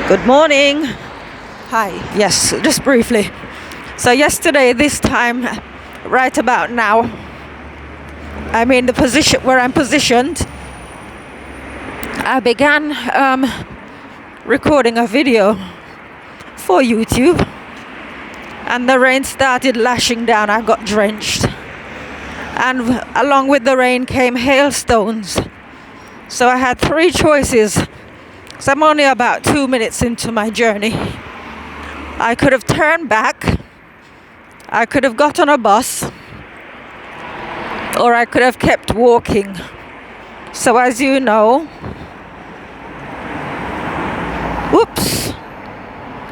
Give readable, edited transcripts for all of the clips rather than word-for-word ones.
Good morning. Hi. Yes, just briefly. So yesterday, this time, right about now, I'm in the position where I'm positioned. I began recording a video for YouTube, and the rain started lashing down. I got drenched, and along with the rain came hailstones. So I had three choices. So I'm only about 2 minutes into my journey. I could have turned back, I could have got on a bus, or I could have kept walking. So as you know, whoops,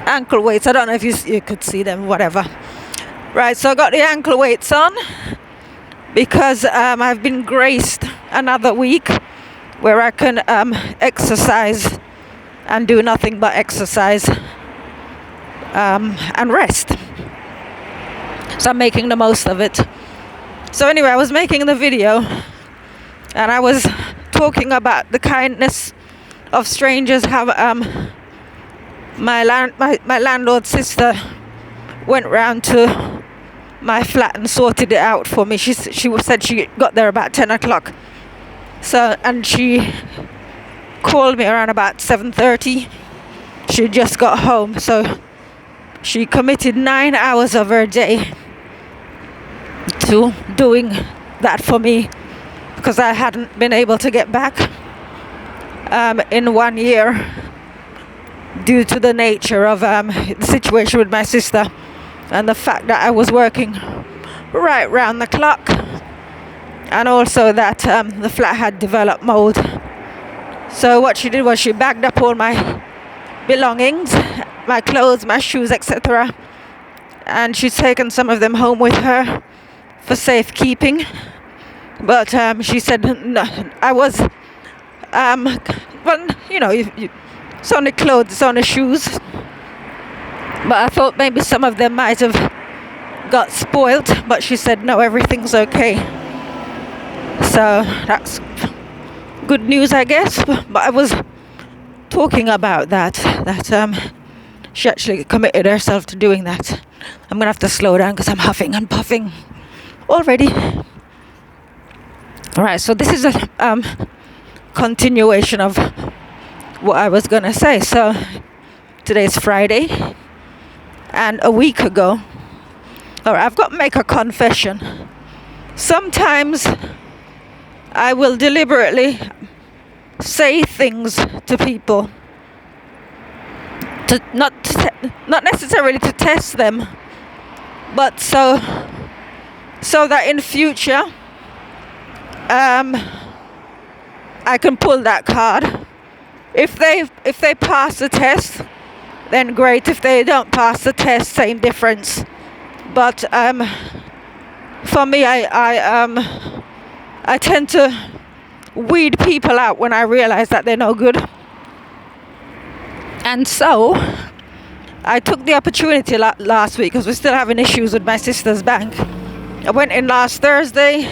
ankle weights, I don't know if you could see them, whatever. Right, so I got the ankle weights on because I've been graced another week where I can exercise and do nothing but exercise and rest. So I'm making the most of it. So anyway, I was making the video and I was talking about the kindness of strangers. How my landlord's sister went round to my flat and sorted it out for me. She said she got there about 10 o'clock. So, and she called me around about 7:30. She just got home, so she committed 9 hours of her day to doing that for me because I hadn't been able to get back in 1 year due to the nature of the situation with my sister and the fact that I was working right round the clock, and also that the flat had developed mold. So what she did was she bagged up all my belongings, my clothes, my shoes, etc. And she's taken some of them home with her for safekeeping. But she said, no, I was, well, you know, it's only clothes, it's only shoes. But I thought maybe some of them might have got spoiled. But she said, no, everything's okay. So that's good news, I guess. But I was talking about that she actually committed herself to doing that. I'm gonna have to slow down because I'm huffing and puffing already. Alright, so this is a continuation of what I was gonna say. So today's Friday, and a week ago, I've got to make a confession. Sometimes I will deliberately say things to people to not necessarily to test them, but so that in future I can pull that card. If they pass the test, then great. If they don't pass the test, same difference. But for me, I tend to weed people out when I realize that they're no good. And so I took the opportunity last week, because we're still having issues with my sister's bank. I went in last Thursday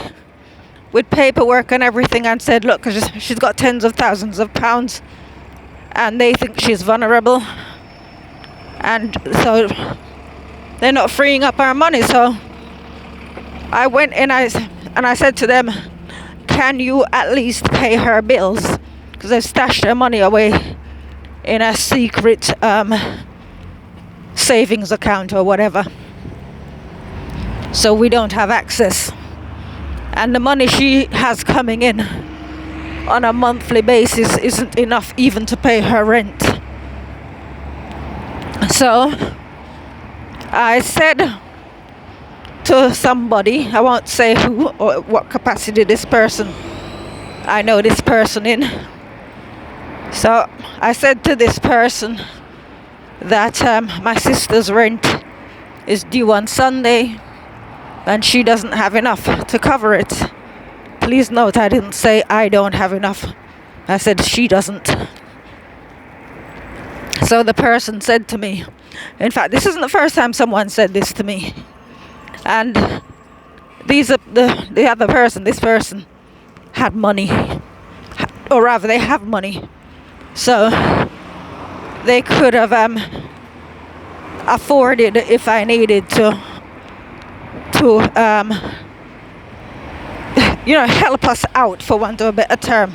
with paperwork and everything and said, look, cause she's got tens of thousands of pounds and they think she's vulnerable, and so they're not freeing up our money. So I went in and I said to them, can you at least pay her bills? Because they've stashed their money away in a secret savings account or whatever. So we don't have access. And the money she has coming in on a monthly basis isn't enough even to pay her rent. So I said to somebody, I won't say who or what capacity this person, I know this person in. So I said to this person that my sister's rent is due on Sunday and she doesn't have enough to cover it. Please note, I didn't say I don't have enough. I said she doesn't. So the person said to me, in fact, this isn't the first time someone said this to me. And the other person, this person, had money. Or rather, they have money. So they could have afforded if I needed to help us out, for want of a better term.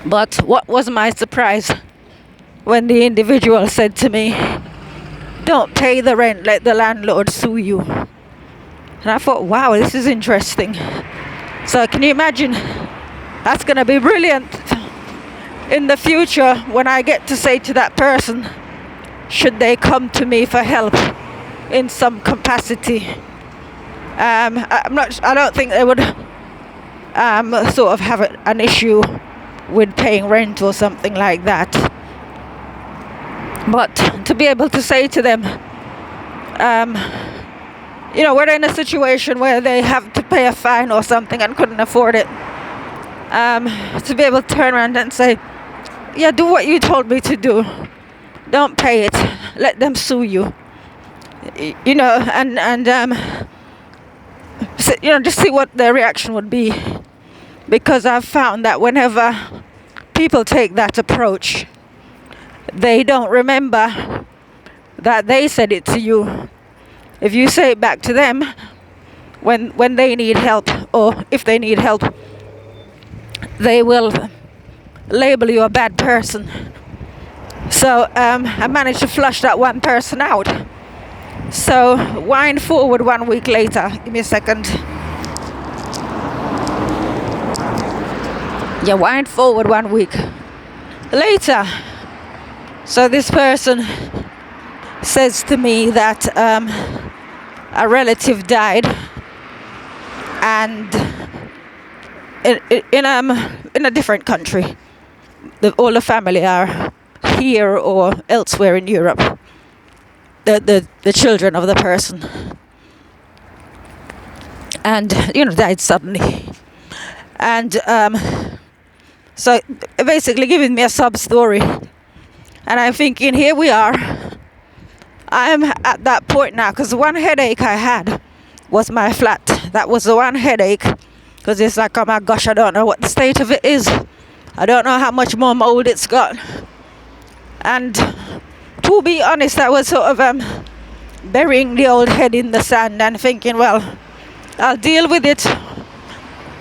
But what was my surprise when the individual said to me, "Don't pay the rent, let the landlord sue you." And I thought, wow, this is interesting. So can you imagine? That's going to be brilliant in the future when I get to say to that person, should they come to me for help in some capacity. I don't think they would sort of have an issue with paying rent or something like that. But to be able to say to them, we're in a situation where they have to pay a fine or something and couldn't afford it. To be able to turn around and say, yeah, do what you told me to do. Don't pay it. Let them sue you. Just see what their reaction would be. Because I've found that whenever people take that approach, they don't remember that they said it to you. If you say it back to them when they need help, or if they need help, they will label you a bad person. So I managed to flush that one person out. So wind forward 1 week later. Give me a second. Yeah, wind forward 1 week later. So this person says to me that a relative died, and in a different country. All the family are here or elsewhere in Europe. The children of the person, and died suddenly, and so basically giving me a sub story. And I'm thinking, here we are. I'm at that point now, because the one headache I had was my flat. That was the one headache, because it's like, oh my gosh, I don't know what the state of it is. I don't know how much more mold it's got. And to be honest, I was sort of burying the old head in the sand and thinking, well, I'll deal with it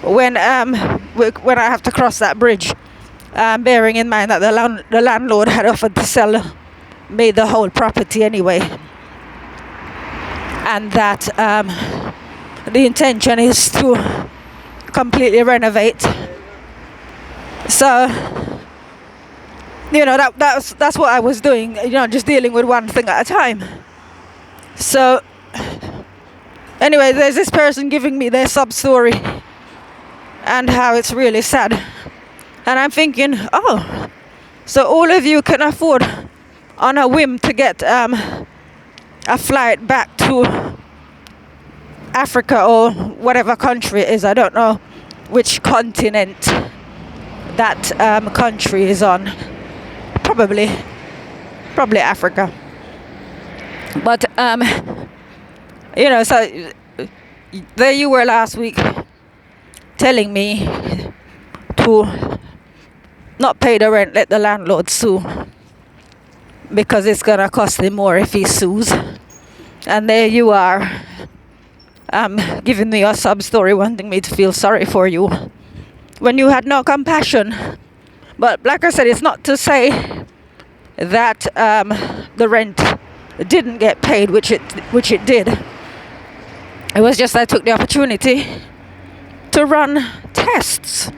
when I have to cross that bridge. Bearing in mind that the landlord had offered to sell me the whole property anyway, and that the intention is to completely renovate. So that's what I was doing, just dealing with one thing at a time. So anyway, there's this person giving me their sub story and how it's really sad. And I'm thinking, oh, so all of you can afford on a whim to get a flight back to Africa or whatever country it is. I don't know which continent that country is on. Probably Africa. But so there you were last week telling me to not pay the rent, let the landlord sue, because it's gonna cost him more if he sues. And there you are, giving me a sub story, wanting me to feel sorry for you when you had no compassion. But like I said, it's not to say that the rent didn't get paid, which it did. It was just I took the opportunity to run tests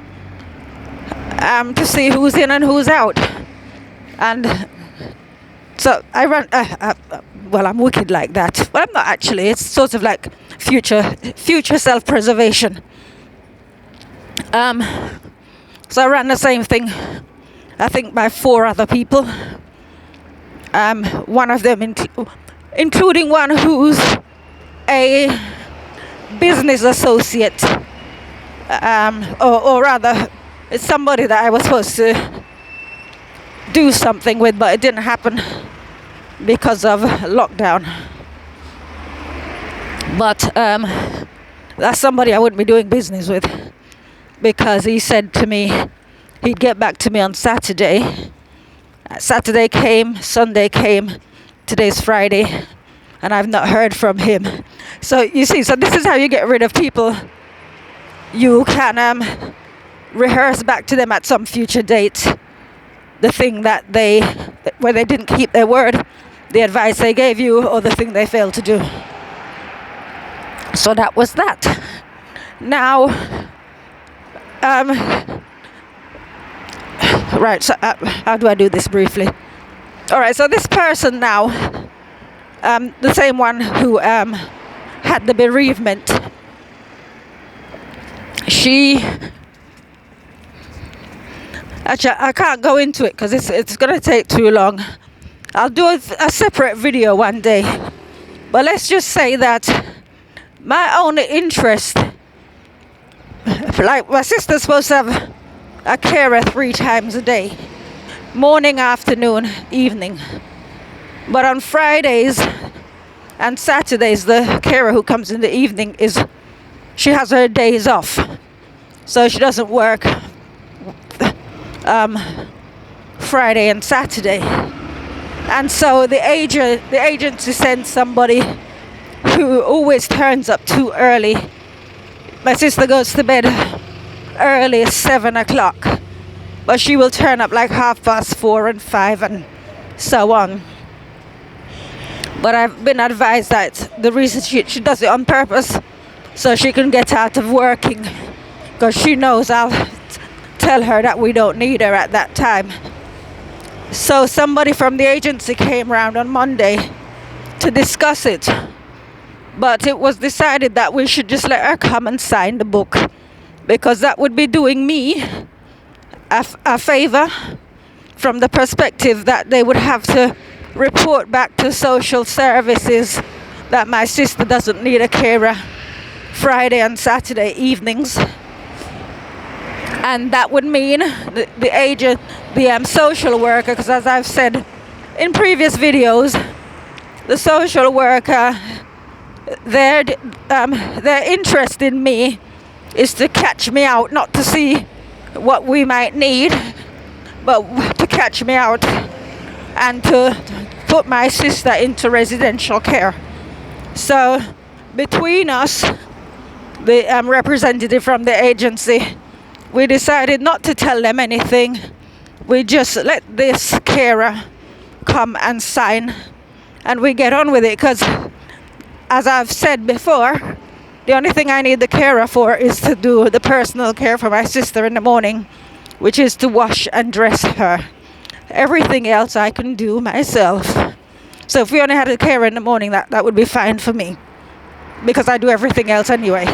to see who's in and who's out. And so I run. Well, I'm wicked like that. Well, I'm not actually. It's sort of like future self-preservation. So I ran the same thing, I think, by 4 other people. One of them including one who's a business associate, or rather, it's somebody that I was supposed to do something with, but it didn't happen because of lockdown. But that's somebody I wouldn't be doing business with, because he said to me he'd get back to me on Saturday Saturday came, Sunday came, today's Friday, and I've not heard from him. So you see, so this is how you get rid of people. You can rehearse back to them at some future date the thing where they didn't keep their word, the advice they gave you, or the thing they failed to do. So that was that. Now, right, so how do I do this briefly? All right, so this person now, the same one who had the bereavement, actually, I can't go into it because it's going to take too long. I'll do a separate video one day. But let's just say that my only interest, like my sister's supposed to have a carer 3 times a day, morning, afternoon, evening. But on Fridays and Saturdays, the carer who comes in the evening she has her days off, so she doesn't work Friday and Saturday. And so the agency sends somebody who always turns up too early. My sister goes to bed early, 7 o'clock, but she will turn up like 4:30 and 5 and so on. But I've been advised that the reason she does it on purpose, so she can get out of working, because she knows I'll tell her that we don't need her at that time. So somebody from the agency came round on Monday to discuss it, but it was decided that we should just let her come and sign the book, because that would be doing me a favor, from the perspective that they would have to report back to social services that my sister doesn't need a carer Friday and Saturday evenings. And that would mean the social worker, because as I've said in previous videos, the social worker, their interest in me is to catch me out, not to see what we might need, but to catch me out and to put my sister into residential care. So between us, the representative from the agency, we decided not to tell them anything. We just let this carer come and sign, and we get on with it, because as I've said before, the only thing I need the carer for is to do the personal care for my sister in the morning, which is to wash and dress her. Everything else I can do myself. So if we only had a carer in the morning, that would be fine for me, because I do everything else anyway.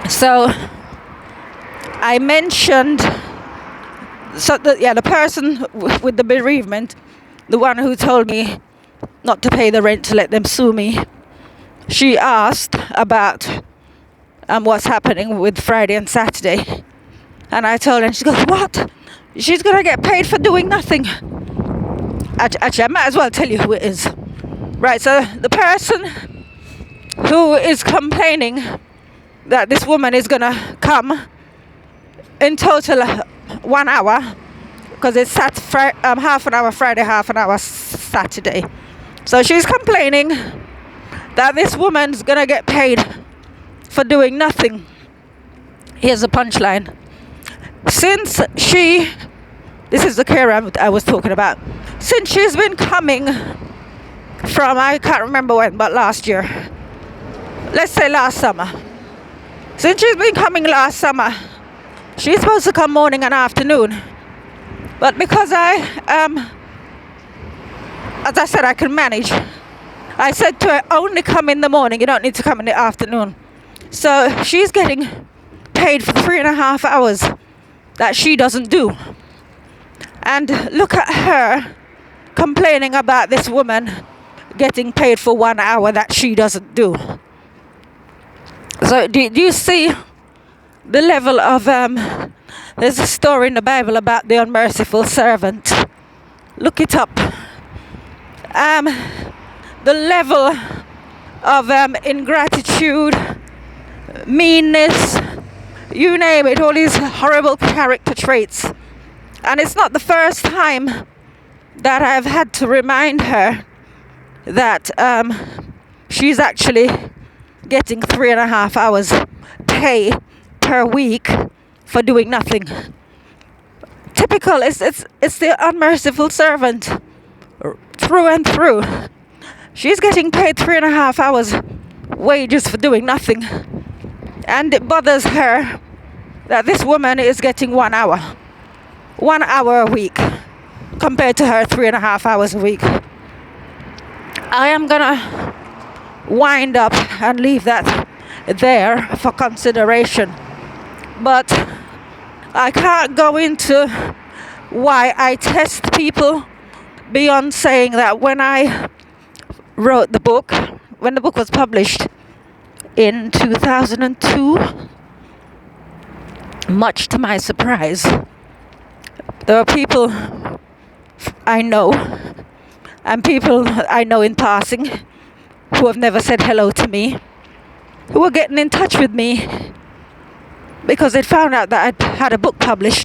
So I mentioned, the person with the bereavement, the one who told me not to pay the rent to let them sue me, she asked about what's happening with Friday and Saturday. And I told her, and she goes, "What? She's going to get paid for doing nothing." Actually, I might as well tell you who it is. Right, so the person who is complaining that this woman is going to come in total 1 hour, because it's half an hour Friday, half an hour Saturday. So she's complaining that this woman's going to get paid for doing nothing. Here's the punchline. This is the carer I was talking about. Since she's been coming from, I can't remember when, but last year. Let's say last summer. Since she's been coming last summer, she's supposed to come morning and afternoon. But because as I said, I can manage, I said to her, only come in the morning, you don't need to come in the afternoon. So she's getting paid for 3.5 hours that she doesn't do. And look at her complaining about this woman getting paid for 1 hour that she doesn't do. So do you see the level of, there's a story in the Bible about the unmerciful servant. Look it up. The level of ingratitude, meanness, you name it, all these horrible character traits And it's not the first time that I've had to remind her that she's actually getting 3.5 hours pay per week for doing nothing. Typical, it's the unmerciful servant through and through. She's getting paid 3.5 hours wages for doing nothing. And it bothers her that this woman is getting 1 hour. 1 hour a week compared to her 3.5 hours a week. I am gonna wind up and leave that there for consideration. But I can't go into why I test people beyond saying that when I wrote the book, when the book was published in 2002, much to my surprise, there are people I know and people I know in passing who have never said hello to me, who are getting in touch with me because they'd found out that I'd had a book published